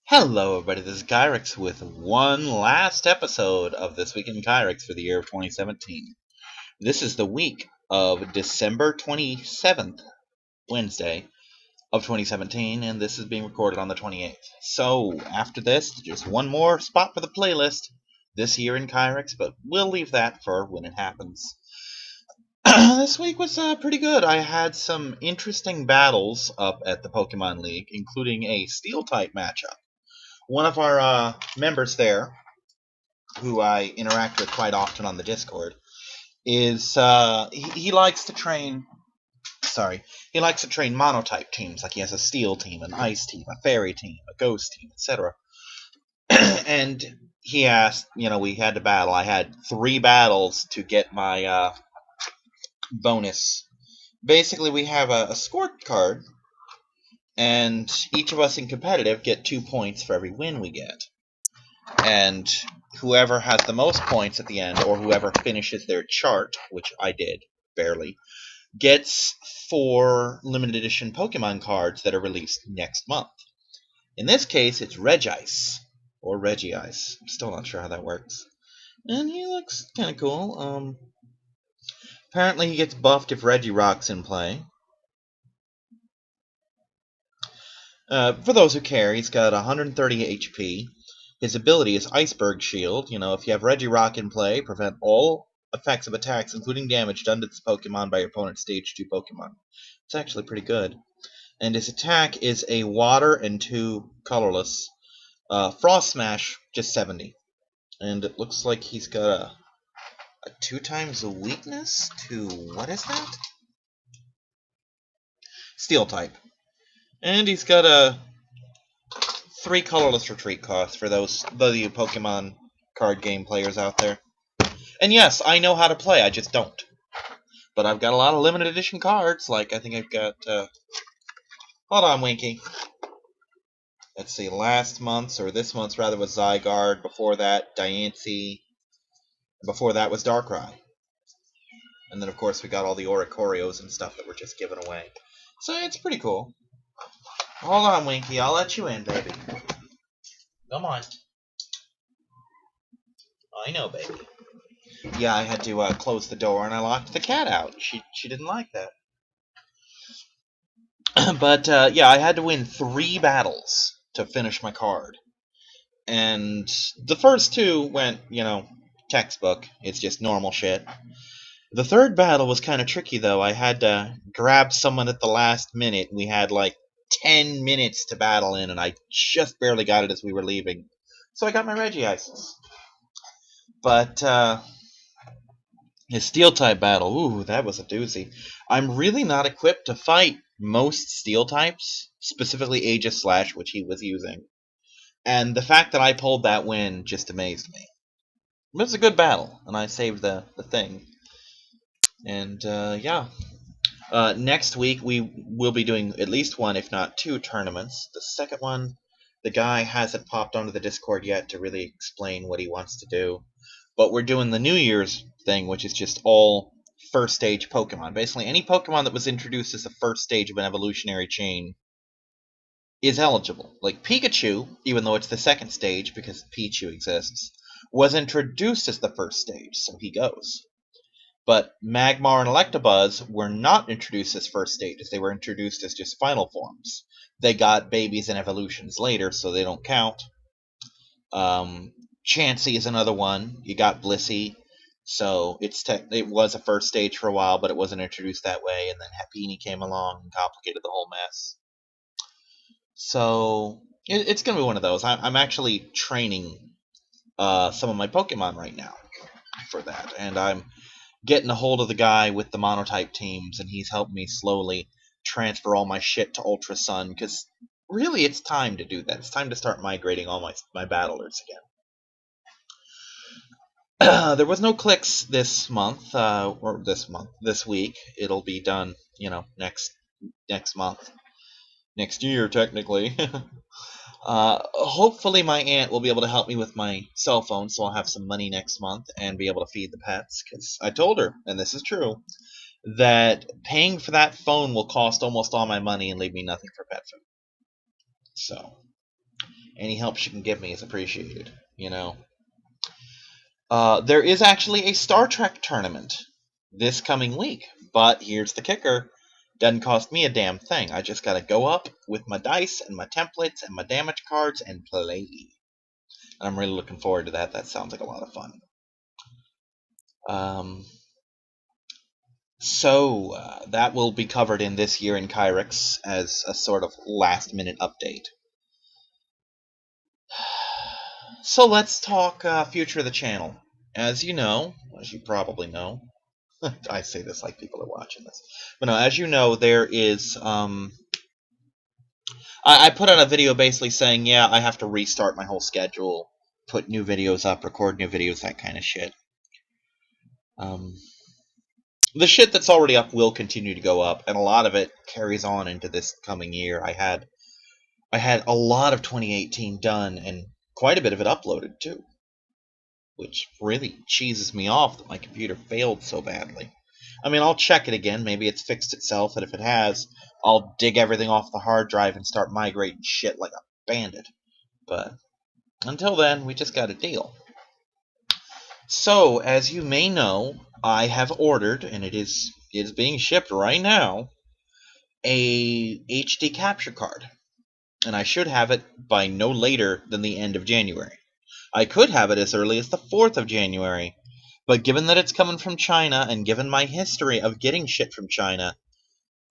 Hello, everybody. This is Kyrix with one last episode of This Week in Kyrix for the year of 2017. This is the week of December 27th, Wednesday of 2017, and this is being recorded on the 28th. So, after this, just one more spot for the playlist this year in Kyrix, but we'll leave that for when it happens. This week was pretty good. I had some interesting battles up at the Pokemon League, including a Steel-type matchup. One of our members there, who I interact with quite often on the Discord, is he likes to train. Sorry, he likes to train monotype teams. Like he has a Steel team, an Ice team, a Fairy team, a Ghost team, etc. And he asked, we had to battle. I had 3 battles to get my bonus. Basically, we have a scorecard, and each of us in competitive get 2 points for every win we get. And whoever has the most points at the end, or whoever finishes their chart, which I did, barely, gets 4 limited edition Pokemon cards that are released next month. In this case, it's Regice, or Regice. I'm still not sure how that works. And he looks kind of cool. Apparently he gets buffed if Regirock's in play. For those who care, he's got 130 HP. His ability is Iceberg Shield. If you have Regirock in play, prevent all effects of attacks, including damage done to this Pokemon by your opponent's Stage 2 Pokemon. It's actually pretty good. And his attack is a Water and 2 colorless. Frost Smash, just 70. And it looks like he's got a 2 times the weakness to... what is that? Steel type. And he's got a 3 colorless retreat cost for those of you Pokemon card game players out there. And yes, I know how to play, I just don't. But I've got a lot of limited edition cards, like I think I've got, hold on, Winky. Let's see, last month's, or this month's rather, was Zygarde, before that, Diancie, before that was Darkrai. And then, of course, we got all the Oricorios and stuff that were just given away. So it's pretty cool. Hold on, Winky, I'll let you in, baby. Come on. I know, baby. Yeah, I had to close the door, and I locked the cat out. She didn't like that. But, yeah, I had to win 3 battles to finish my card. And the first 2 went, textbook. It's just normal shit. The third battle was kind of tricky, though. I had to grab someone at the last minute. We had, 10 minutes to battle in, and I just barely got it as we were leaving. So I got my Regice. But, his Steel-type battle, ooh, that was a doozy. I'm really not equipped to fight most Steel types, specifically Aegis Slash, which he was using. And the fact that I pulled that win just amazed me. It was a good battle, and I saved the thing. And, yeah. Next week, we will be doing at least 1, if not 2, tournaments. The second one, the guy hasn't popped onto the Discord yet to really explain what he wants to do. But we're doing the New Year's thing, which is just all first stage Pokemon. Basically, any Pokemon that was introduced as the first stage of an evolutionary chain is eligible. Like Pikachu, even though it's the second stage because Pichu exists, was introduced as the first stage, so he goes. But Magmar and Electabuzz were not introduced as first stages. They were introduced as just final forms. They got babies and evolutions later, so they don't count. Chansey is another one. You got Blissey. So it was a first stage for a while, but it wasn't introduced that way. And then Happiny came along and complicated the whole mess. So it's going to be one of those. I'm actually training some of my Pokemon right now for that. And I'm getting a hold of the guy with the monotype teams, and he's helped me slowly transfer all my shit to Ultra Sun, because really it's time to do that. It's time to start migrating all my battlers again. There was no clicks this month, this week. It'll be done, next month. Next year, technically. Hopefully my aunt will be able to help me with my cell phone, so I'll have some money next month and be able to feed the pets, because I told her, and this is true, that paying for that phone will cost almost all my money and leave me nothing for pet food. So, Any help she can give me is appreciated, you know. There is actually a Star Trek tournament this coming week, but here's the kicker. Doesn't cost me a damn thing. I just gotta go up with my dice and my templates and my damage cards and play. I'm really looking forward to that. That sounds like a lot of fun. That will be covered in this year in Kyrix as a sort of last-minute update. So let's talk future of the channel. As you know, as you probably know, I say this like people are watching this, but no, as you know, there is. I put out a video basically saying, yeah, I have to restart my whole schedule, put new videos up, record new videos, that kind of shit. The shit that's already up will continue to go up, and a lot of it carries on into this coming year. I had a lot of 2018 done, and quite a bit of it uploaded too, which really cheeses me off that my computer failed so badly. I mean, I'll check it again. Maybe it's fixed itself, and if it has, I'll dig everything off the hard drive and start migrating shit like a bandit. But until then, we just got a deal. So, as you may know, I have ordered, and it is being shipped right now, a HD capture card. And I should have it by no later than the end of January. I could have it as early as the 4th of January, but given that it's coming from China, and given my history of getting shit from China,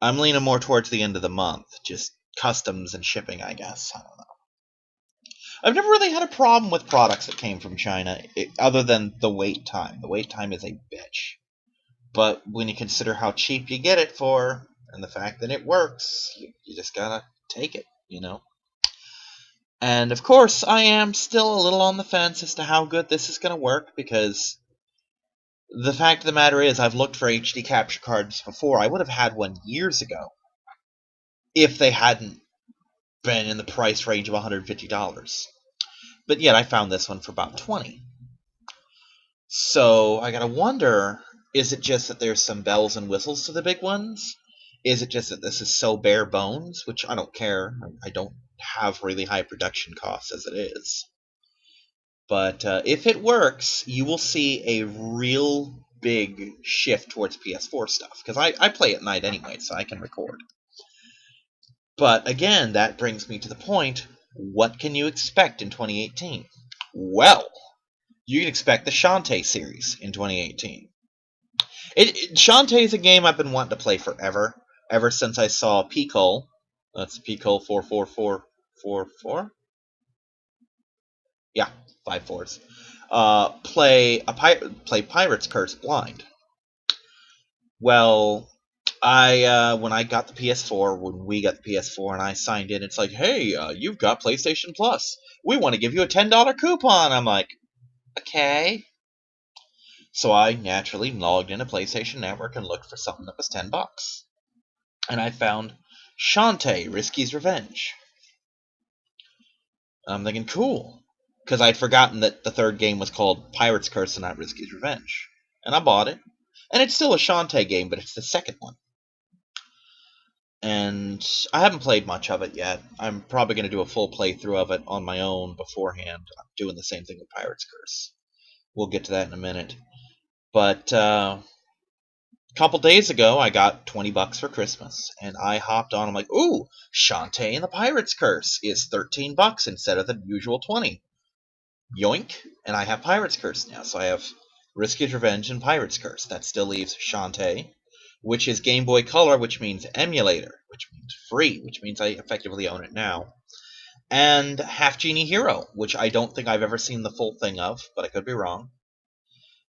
I'm leaning more towards the end of the month. Just customs and shipping, I guess. I don't know. I've never really had a problem with products that came from China, other than the wait time. The wait time is a bitch. But when you consider how cheap you get it for, and the fact that it works, you just gotta take it, you know? And of course, I am still a little on the fence as to how good this is going to work, because the fact of the matter is, I've looked for HD capture cards before. I would have had one years ago if they hadn't been in the price range of $150. But yet I found this one for about $20. So I gotta wonder, is it just that there's some bells and whistles to the big ones? Is it just that this is so bare bones? Which I don't care. I don't have really high production costs as it is. But if it works, you will see a real big shift towards PS4 stuff. Because I play at night anyway, so I can record. But again, that brings me to the point, what can you expect in 2018? Well, you can expect the Shantae series in 2018. Shantae is a game I've been wanting to play forever. Ever since I saw P-Cole, that's P-Cole 44444? Yeah, 5 fours. Play Pirate's Curse blind. Well, when I got the PS4, when we got the PS4 and I signed in, it's like, hey, you've got PlayStation Plus. We want to give you a $10 coupon. I'm like, okay. So I naturally logged into PlayStation Network and looked for something that was $10. And I found Shantae, Risky's Revenge. I'm thinking, cool. Because I'd forgotten that the third game was called Pirate's Curse and not Risky's Revenge. And I bought it. And it's still a Shantae game, but it's the second one. And I haven't played much of it yet. I'm probably going to do a full playthrough of it on my own beforehand. I'm doing the same thing with Pirate's Curse. We'll get to that in a minute. But a couple days ago, I got $20 for Christmas, and I hopped on. I'm like, ooh, Shantae and the Pirate's Curse is $13 instead of the usual 20. Yoink! And I have Pirate's Curse now, so I have Risky's Revenge and Pirate's Curse. That still leaves Shantae, which is Game Boy Color, which means emulator, which means free, which means I effectively own it now. And Half Genie Hero, which I don't think I've ever seen the full thing of, but I could be wrong.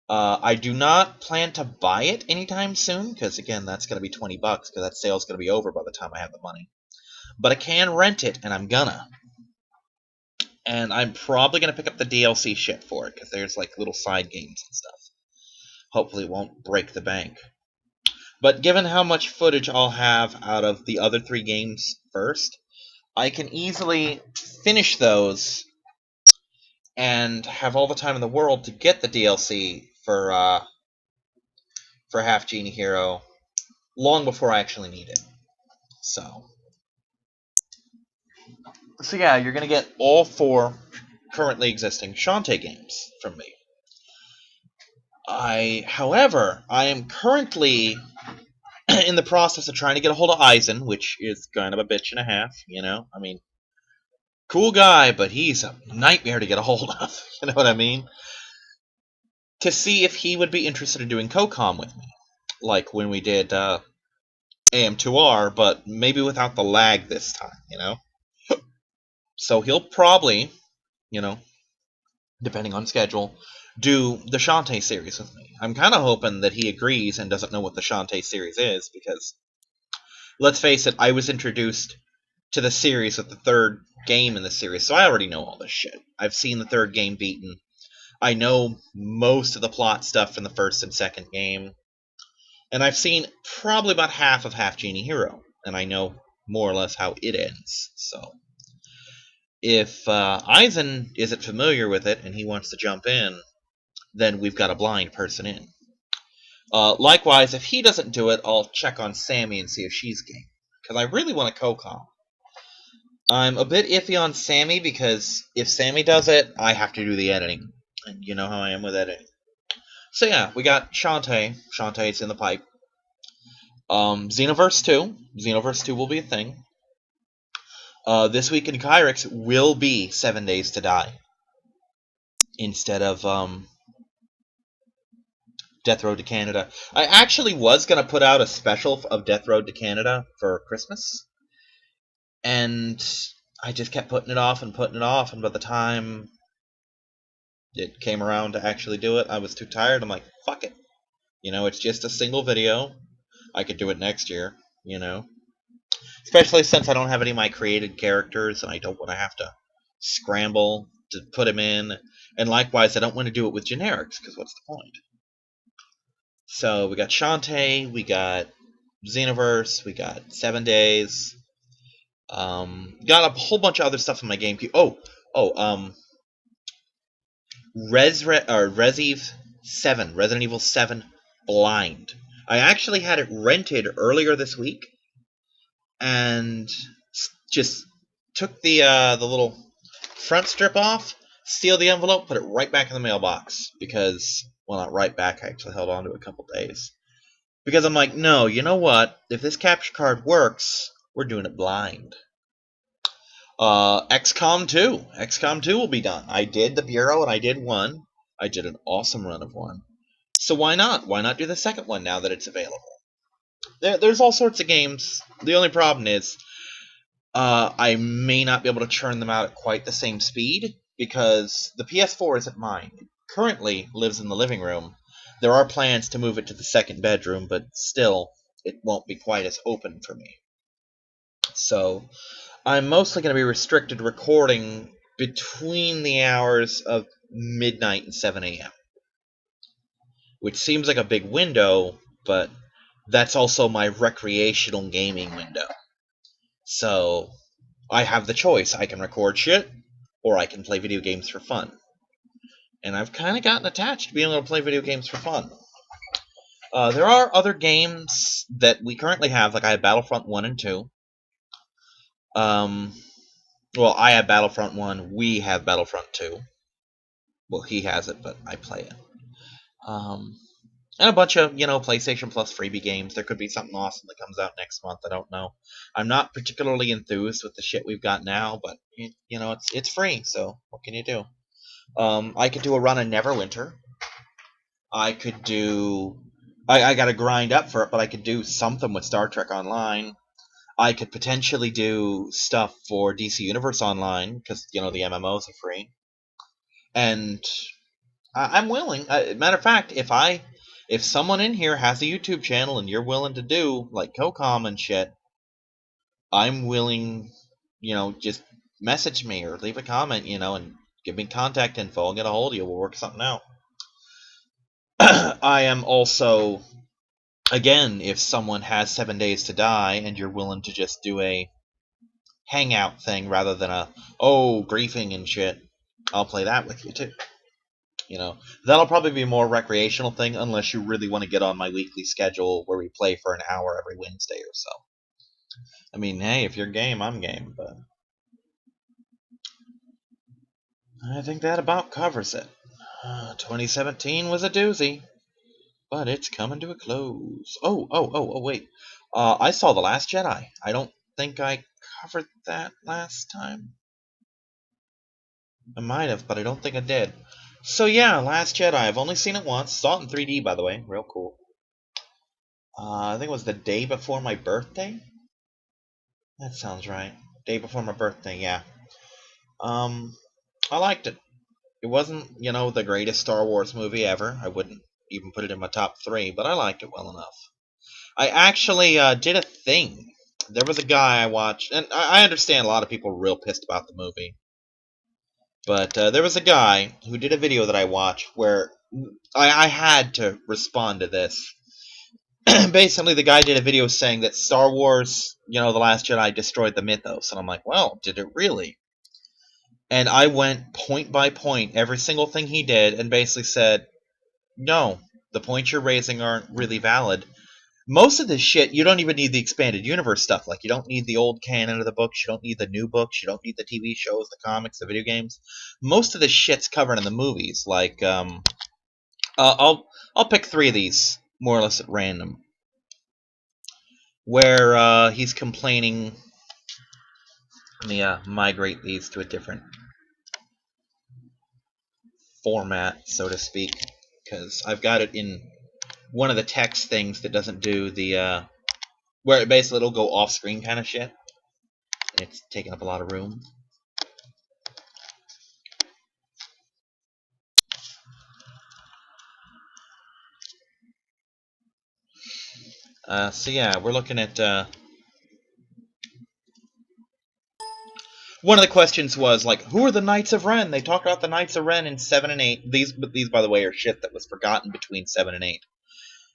I do not plan to buy it anytime soon, because again, that's going to be $20, because that sale's going to be over by the time I have the money. But I can rent it, and I'm gonna. And I'm probably going to pick up the DLC shit for it, because there's like little side games and stuff. Hopefully it won't break the bank. But given how much footage I'll have out of the other 3 games first, I can easily finish those and have all the time in the world to get the DLC for Half Genie Hero long before I actually need it. So So yeah, you're going to get all 4 currently existing Shantae games from me. However, I am currently in the process of trying to get a hold of Eisen, which is kind of a bitch and a half, you know? I mean, cool guy, but he's a nightmare to get a hold of, you know what I mean? To see if he would be interested in doing COCOM with me, like when we did AM2R, but maybe without the lag this time, you know? So he'll probably, you know, depending on schedule, do the Shantae series with me. I'm kind of hoping that he agrees and doesn't know what the Shantae series is, because, let's face it, I was introduced to the series with the 3rd game in the series, so I already know all this shit. I've seen the 3rd game beaten. I know most of the plot stuff from the 1st and 2nd game. And I've seen probably about half of Half Genie Hero, and I know more or less how it ends. So, if Eisen isn't familiar with it and he wants to jump in, then we've got a blind person in. Likewise, if he doesn't do it, I'll check on Sammy and see if she's game. Because I really want a COCOM. I'm a bit iffy on Sammy because if Sammy does it, I have to do the editing. And you know how I am with editing. So yeah, we got Shantae. Shantae's in the pipe. Xenoverse 2. Xenoverse 2 will be a thing. This week in Kyrix will be 7 Days to Die. Instead of Death Road to Canada. I actually was going to put out a special of Death Road to Canada for Christmas. And I just kept putting it off, and by the time it came around to actually do it, I was too tired. I'm like, fuck it. You know, it's just a single video. I could do it next year, you know. Especially since I don't have any of my created characters, and I don't want to have to scramble to put them in. And likewise, I don't want to do it with generics, because what's the point? So we got Shantae, we got Xenoverse, we got 7 Days. Got a whole bunch of other stuff on my GameCube. Resident Evil 7 Blind. I actually had it rented earlier this week, and just took the little front strip off, sealed the envelope, put it right back in the mailbox. Because, well, not right back, I actually held on to it a couple days. Because I'm like, no, you know what? If this capture card works, we're doing it blind. XCOM 2. XCOM 2 will be done. I did the Bureau and I did 1. I did an awesome run of 1. So why not? Why not do the second one now that it's available? There's all sorts of games. The only problem is I may not be able to churn them out at quite the same speed, because the PS4 isn't mine. It currently lives in the living room. There are plans to move it to the 2nd bedroom, but still, it won't be quite as open for me. So, I'm mostly going to be restricted to recording between the hours of midnight and 7 a.m. Which seems like a big window, but that's also my recreational gaming window. So, I have the choice. I can record shit, or I can play video games for fun. And I've kind of gotten attached to being able to play video games for fun. There are other games that we currently have, like I have Battlefront 1 and 2. Well, I have Battlefront 1, we have Battlefront 2. Well, he has it, but I play it. And a bunch of, PlayStation Plus freebie games. There could be something awesome that comes out next month, I don't know. I'm not particularly enthused with the shit we've got now, but, it's free, so what can you do? I could do a run of Neverwinter. I could do... I gotta grind up for it, but I could do something with Star Trek Online. I could potentially do stuff for DC Universe Online, because, the MMOs are free. And I'm willing. Matter of fact, if someone in here has a YouTube channel and you're willing to do, like, COCOM and shit, I'm willing, just message me or leave a comment, and give me contact info. I'll get a hold of you. We'll work something out. I am also, again, if someone has 7 Days to Die and you're willing to just do a hangout thing rather than griefing and shit, I'll play that with you too. That'll probably be a more recreational thing, unless you really want to get on my weekly schedule where we play for an hour every Wednesday or so. I mean, hey, if you're game, I'm game, but I think that about covers it. 2017 was a doozy, but it's coming to a close. Oh, wait. I saw The Last Jedi. I don't think I covered that last time. I might have, but I don't think I did. So yeah, Last Jedi. I've only seen it once. Saw it in 3D, by the way. Real cool. I think it was the day before my birthday. That sounds right. Day before my birthday, yeah. Um, I liked it. It wasn't, the greatest Star Wars movie ever. I wouldn't even put it in my top three, but I liked it well enough. I actually did a thing. There was a guy I watched, and I understand a lot of people are real pissed about the movie, but there was a guy who did a video that I watched where I had to respond to this. Basically, the guy did a video saying that Star Wars, The Last Jedi destroyed the mythos, and I'm like, well, did it really? And I went point by point, every single thing he did, and basically said, no, the points you're raising aren't really valid. Most of this shit, you don't even need the expanded universe stuff. Like, you don't need the old canon of the books, you don't need the new books, you don't need the TV shows, the comics, the video games. Most of this shit's covered in the movies. Like, I'll pick three of these more or less at random, where he's complaining. Let me migrate these to a different format, so to speak, because I've got it in one of the text things that doesn't do the where it basically it'll go off screen kind of shit. And it's taking up a lot of room. So yeah, we're looking at one of the questions was like, who are the Knights of Ren? They talked about the Knights of Ren in 7 and 8. These by the way are shit that was forgotten between 7 and 8.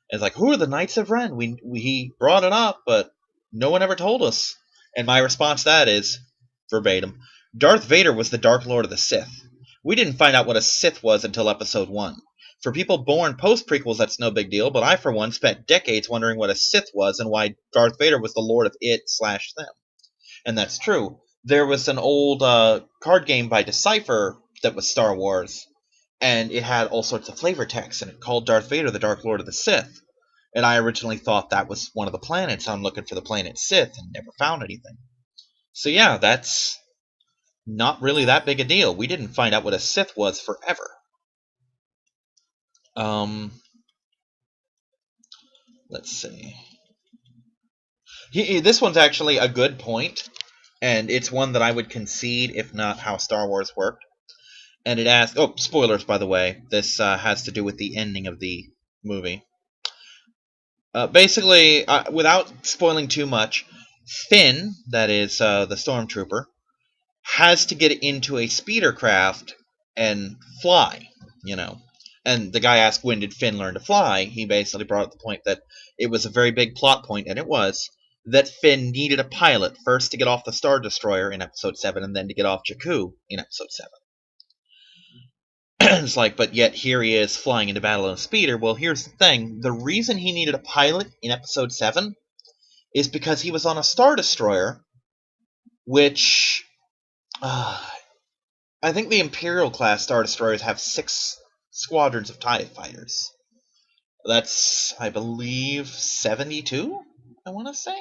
It's like, who are the Knights of Ren? He brought it up, but no one ever told us. And my response to that is, verbatim, Darth Vader was the Dark Lord of the Sith. We didn't find out what a Sith was until Episode 1. For people born post-prequels, that's no big deal, but I, for one, spent decades wondering what a Sith was and why Darth Vader was the Lord of it/them. And that's true. There was an old card game by Decipher that was Star Wars, and it had all sorts of flavor text, and it called Darth Vader the Dark Lord of the Sith. And I originally thought that was one of the planets. I'm looking for the planet Sith and never found anything. So yeah, that's not really that big a deal. We didn't find out what a Sith was forever. Let's see. This one's actually a good point, and it's one that I would concede, if not how Star Wars worked. And it asks, oh, spoilers, by the way. This has to do with the ending of the movie. Basically, without spoiling too much, Finn, that is the stormtrooper, has to get into a speeder craft and fly, you know. And the guy asked, when did Finn learn to fly? He basically brought up the point that it was a very big plot point, and it was, that Finn needed a pilot first to get off the Star Destroyer in Episode 7, and then to get off Jakku in Episode 7. It's like, but yet here he is flying into battle in a speeder. Well, here's the thing. The reason he needed a pilot in Episode 7 is because he was on a Star Destroyer, which... I think the Imperial-class Star Destroyers have 6 squadrons of TIE fighters. That's, I believe, 72, I want to say?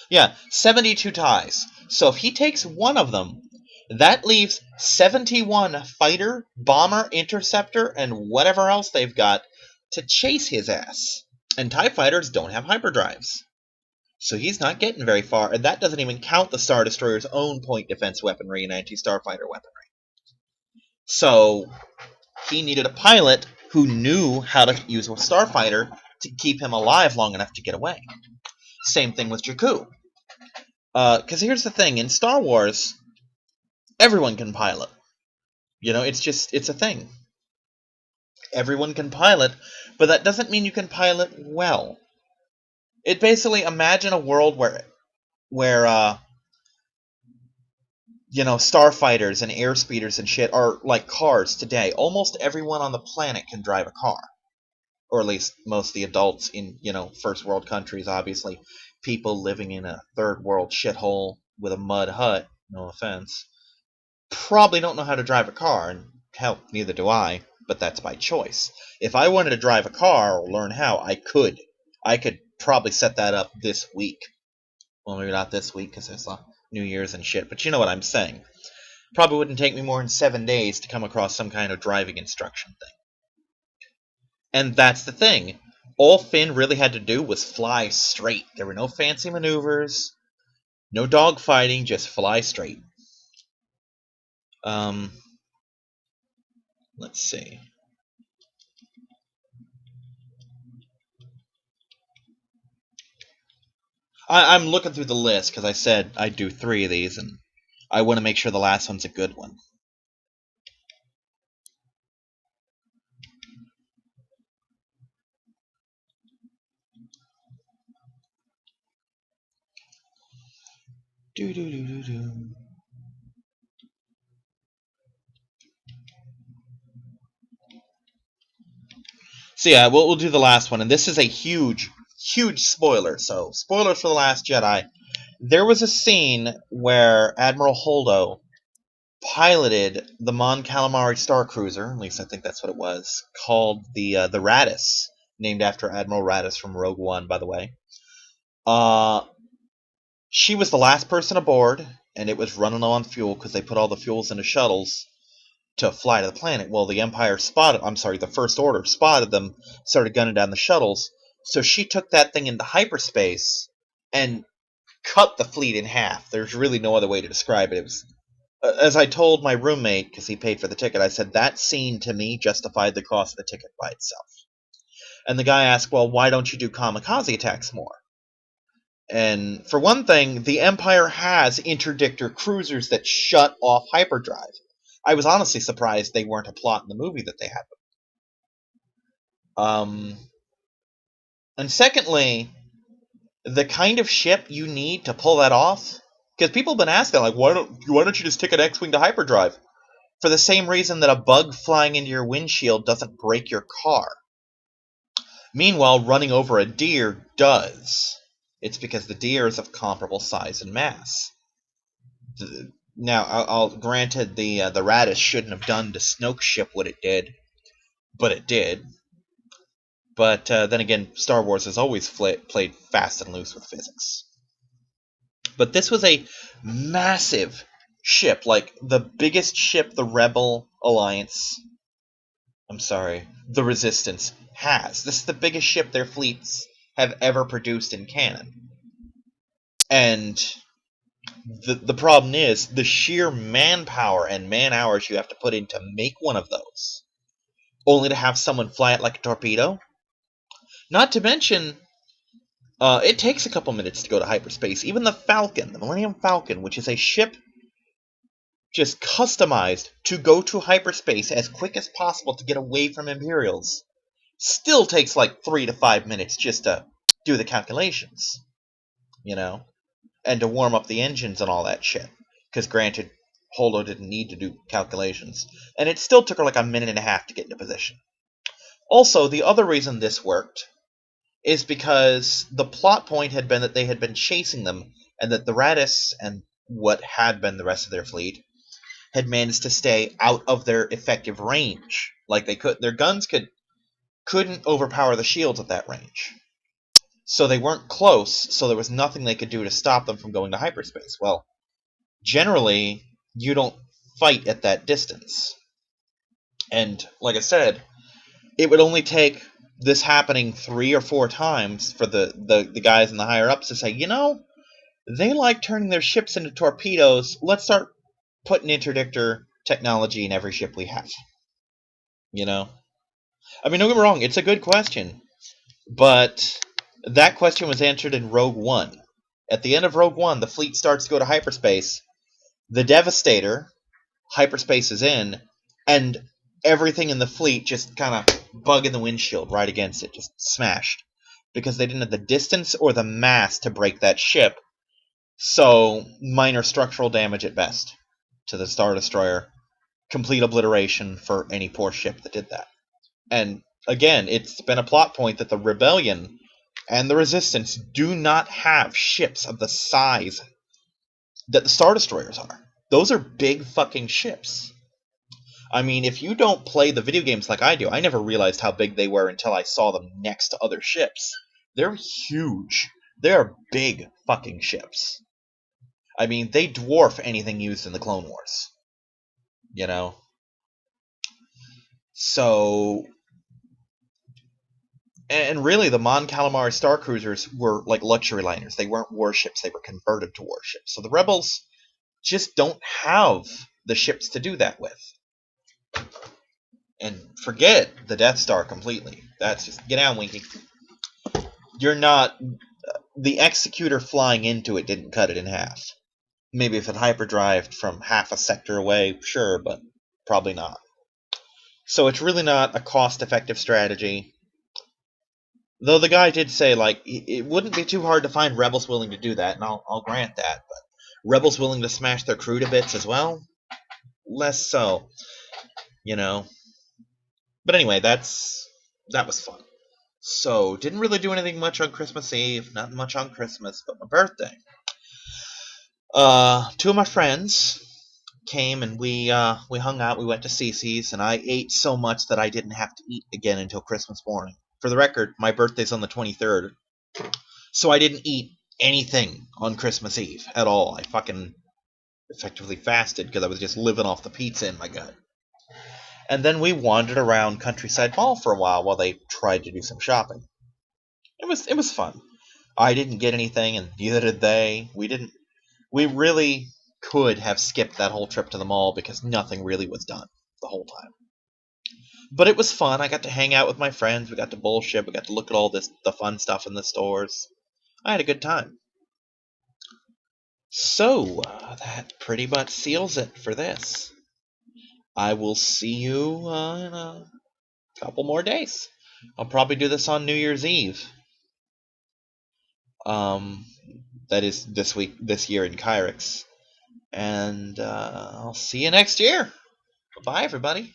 Yeah, 72 TIEs. So if he takes one of them, that leaves 71 fighter, bomber, interceptor, and whatever else they've got to chase his ass. And TIE fighters don't have hyperdrives. So he's not getting very far, and that doesn't even count the Star Destroyer's own point defense weaponry and anti-starfighter weaponry. So he needed a pilot who knew how to use a starfighter to keep him alive long enough to get away. Same thing with Jakku. Because here's the thing, in Star Wars, everyone can pilot. It's a thing. Everyone can pilot, but that doesn't mean you can pilot well. It basically, imagine a world where starfighters and airspeeders and shit are like cars today. Almost everyone on the planet can drive a car. Or at least most of the adults in, first world countries, obviously. People living in a third world shithole with a mud hut, no offense, probably don't know how to drive a car, and hell, neither do I, but that's by choice. If I wanted to drive a car or learn how, I could. I could probably set that up this week. Well, maybe not this week because there's New Year's and shit, but you know what I'm saying. Probably wouldn't take me more than 7 days to come across some kind of driving instruction thing. And that's the thing. All Finn really had to do was fly straight. There were no fancy maneuvers, no dogfighting, just fly straight. Let's see. I'm looking through the list because I said I'd do 3 of these, and I want to make sure the last one's a good one. Do. So yeah, we'll do the last one, and this is a huge, huge spoiler. So spoilers for The Last Jedi. There was a scene where Admiral Holdo piloted the Mon Calamari Star Cruiser, at least I think that's what it was, called the Raddus, named after Admiral Raddus from Rogue One, by the way. She was the last person aboard, and it was running low on fuel because they put all the fuels into shuttles to fly to the planet. Well, the First Order spotted them, started gunning down the shuttles, so she took that thing into hyperspace and cut the fleet in half. There's really no other way to describe it. It was, as I told my roommate, because he paid for the ticket, I said, that scene to me justified the cost of the ticket by itself. And the guy asked, well, why don't you do kamikaze attacks more? And for one thing, the Empire has interdictor cruisers that shut off hyperdrive. I was honestly surprised they weren't a plot in the movie that they had them. And secondly, the kind of ship you need to pull that off, because people have been asking, like, why don't you just take an X-Wing to hyperdrive? For the same reason that a bug flying into your windshield doesn't break your car. Meanwhile, running over a deer does. It's because the deer is of comparable size and mass. Now, I'll granted the Raddus shouldn't have done to Snoke's ship what it did, but it did. But then again, Star Wars has always played fast and loose with physics. But this was a massive ship, like the biggest ship the the Resistance has. This is the biggest ship their fleets have ever produced in canon. And the problem is the sheer manpower and man-hours you have to put in to make one of those, only to have someone fly it like a torpedo. Not to mention, it takes a couple minutes to go to hyperspace. Even the Falcon, the Millennium Falcon, which is a ship just customized to go to hyperspace as quick as possible to get away from Imperials, still takes like 3 to 5 minutes just to do the calculations, and to warm up the engines and all that shit. Because granted, Holdo didn't need to do calculations, and it still took her like a minute and a half to get into position. Also, the other reason this worked is because the plot point had been that they had been chasing them, and that the Raddus and what had been the rest of their fleet had managed to stay out of their effective range. Like their guns couldn't overpower the shields at that range. So they weren't close, so there was nothing they could do to stop them from going to hyperspace. Well, generally, you don't fight at that distance. And like I said, it would only take this happening 3 or 4 times for the guys in the higher ups to say, they like turning their ships into torpedoes. Let's start putting interdictor technology in every ship we have. I mean, don't get me wrong, it's a good question. But that question was answered in Rogue One. At the end of Rogue One, the fleet starts to go to hyperspace. The Devastator, hyperspace is in, and everything in the fleet just kind of bug in the windshield right against it, just smashed. Because they didn't have the distance or the mass to break that ship. So, minor structural damage at best to the Star Destroyer. Complete obliteration for any poor ship that did that. And again, it's been a plot point that the Rebellion and the Resistance do not have ships of the size that the Star Destroyers are. Those are big fucking ships. I mean, if you don't play the video games like I do, I never realized how big they were until I saw them next to other ships. They're huge. They're big fucking ships. I mean, they dwarf anything used in the Clone Wars. You know? So, and really, the Mon Calamari Star Cruisers were like luxury liners. They weren't warships, they were converted to warships. So the Rebels just don't have the ships to do that with. And forget the Death Star completely. That's just, get down, Winky. You're not. The Executor flying into it didn't cut it in half. Maybe if it hyperdrived from half a sector away, sure, but probably not. So it's really not a cost-effective strategy. Though the guy did say, like, it wouldn't be too hard to find rebels willing to do that, and I'll grant that. But rebels willing to smash their crew to bits as well? Less so, you know. But anyway, that was fun. So, didn't really do anything much on Christmas Eve, not much on Christmas, but my birthday. Two of my friends came and we hung out. We went to Cece's, and I ate so much that I didn't have to eat again until Christmas morning. For the record, my birthday's on the 23rd, so I didn't eat anything on Christmas Eve at all. I fucking effectively fasted because I was just living off the pizza in my gut. And then we wandered around Countryside Mall for a while they tried to do some shopping. It was fun. I didn't get anything, and neither did they. We really could have skipped that whole trip to the mall because nothing really was done the whole time. But it was fun. I got to hang out with my friends. We got to bullshit. We got to look at all the fun stuff in the stores. I had a good time. So, that pretty much seals it for this. I will see you in a couple more days. I'll probably do this on New Year's Eve. That is this year in Kyrix. And I'll see you next year. Bye, everybody.